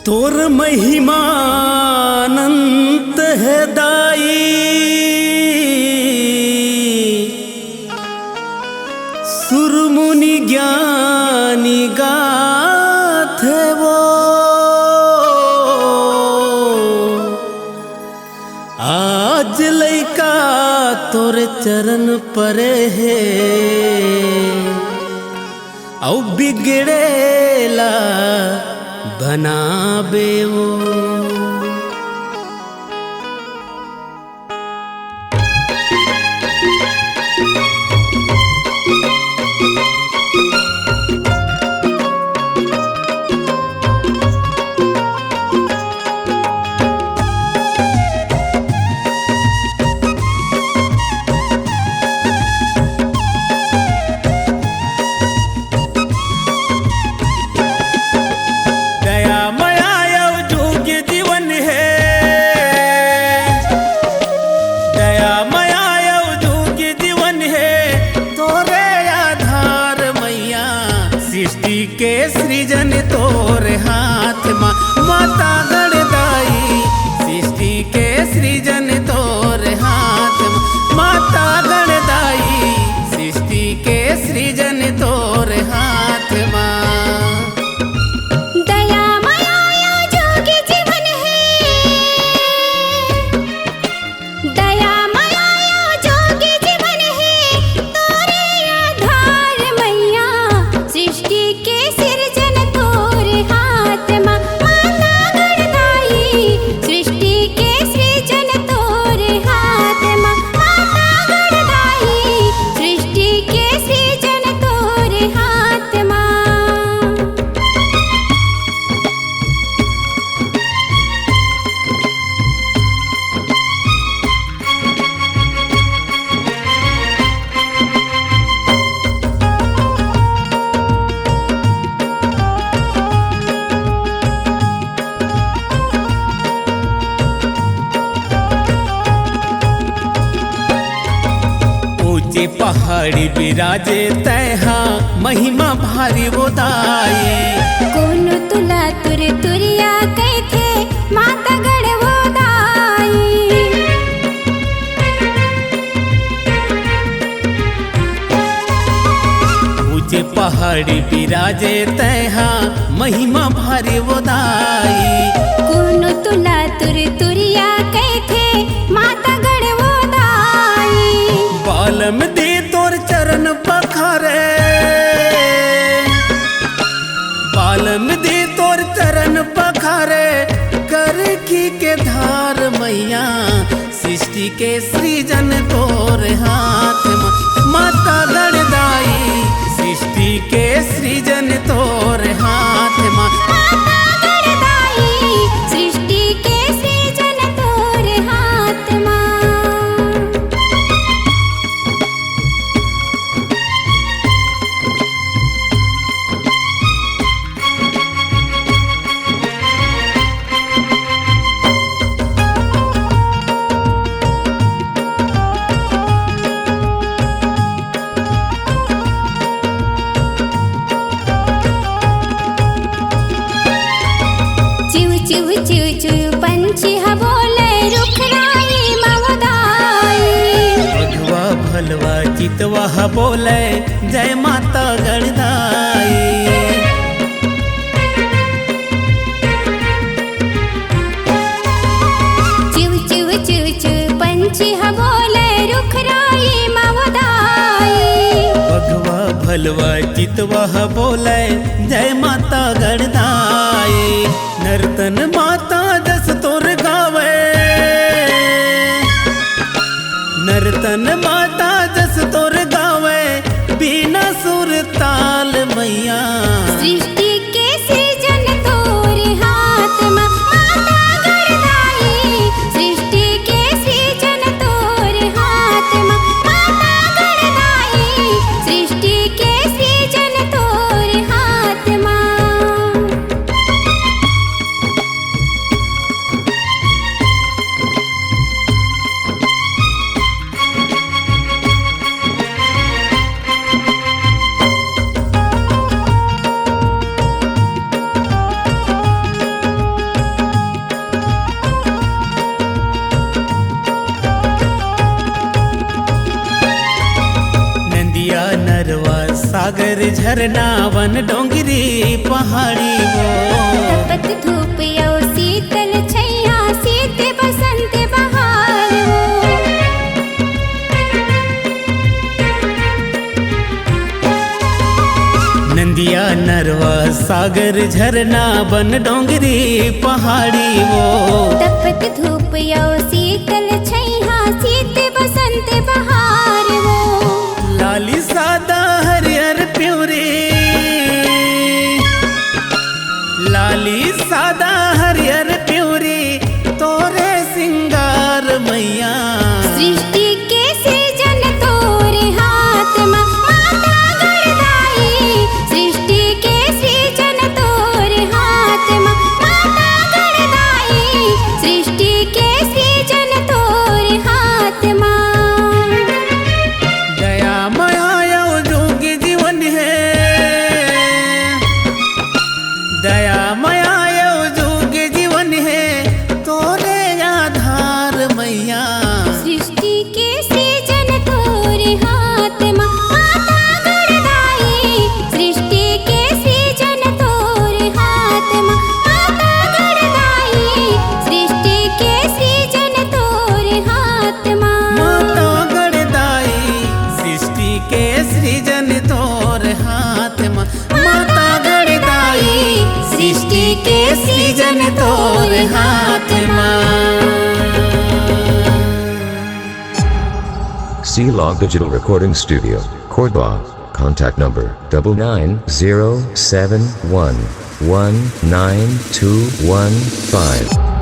तोर महिमानंत है दाई, सुरमुनि ज्ञानी गाथे वो। आज लैका तोर चरण परे है, औ बिगड़ेला बनाबे वो। के सृजन तोरे हाथ मा माता गणदाई, सृष्टि के सृजन तोरे हाथ माता गणदाई, सृष्टि के सृजन तोरे हाथ मा। दया माया जोगी जीवन है, दया माया जोगी जीवन है, तोरे आधार मैया सृष्टि के सृजन तोरे हाथ मा माता गणदाई, सृष्टि के सृजन तोरे हाथ मा माता गणदाई, सृष्टि के सृजन तोरे हाथ मा। ऊंचे पहाड़ी बिराजे तैहा महिमा भारी वो दाई, कौन तुला तुर तुरिया कैथे माता गणवो दाई। ऊंचे पहाड़ी बिराजे तैहा महिमा भारी वो दाई, कौन तुला तुर तुरिया कैथे माता गणवो दाई। बालम दे तोर चरण पखारे, बालम दे तोर चरण पखारे, कर की के धार मैया सृष्टि के सृजन तोर हाथ मा माता गणदाई, सृष्टि के सृजन तोर हाथ मा माता गणदाई, सृष्टि के सृजन तोरे हाथ मा। चिव चिव चिव चिव पंछी हा बोले रुखराई मवदाई। भगवा भलवा चितवा बोले जय माता गणदाई। चिव चिव चिव चिव पंछी हा बोले रुखराई मवदाई। भगवा भलवा चितवा बोले जय माता गणदाई। नर्तन माता जस तोर गावे, नर्तन माता जस तोर गावे, बिना सुर ताल मैया सृष्टि के सृजन तोरे हाथ मा माता गणदाई, सृष्टि के सृजन तोरे हाथ मा माता गणदाई, सृष्टि के सृजन तोरे हाथ मा। सागर झरना वन डोंगरी पहाड़ी वो तपत धूप यो शीतल छैया शीत बसंत बहार वो नंदिया नरवा सागर झरना वन डोंगरी पहाड़ी वो तपत धूप यो शीतल छैया शीत बसंत बहार वो लाली सादा हरियर प्यूरी लाली सादा हरियर प्यूरी तोरे सिंगार मैया सृष्टि के सृजन तोरे हाथ में माता गणदाई सृष्टि के सृजन तोरे हाथ में माता गणदाई सृष्टि के सृजन तोरे हाथ में दया माया यो जोगी जीवन है दया माया यो जोगी जीवन है तोरे आधार मैया सृष्टि के सृजन तोरे हाथ में माता गणदाई सृष्टि के सृजन तोरे हाथ में माता गणदाई सृष्टि के सृजन तोरे हाथ में माता गणदाई सृष्टि के सृजन तोर हाथ में माता गणदाई सृष्टि के सृजन तोर हाथ में C-Log Digital Recording Studio, Cordoba. Contact number 99071192115.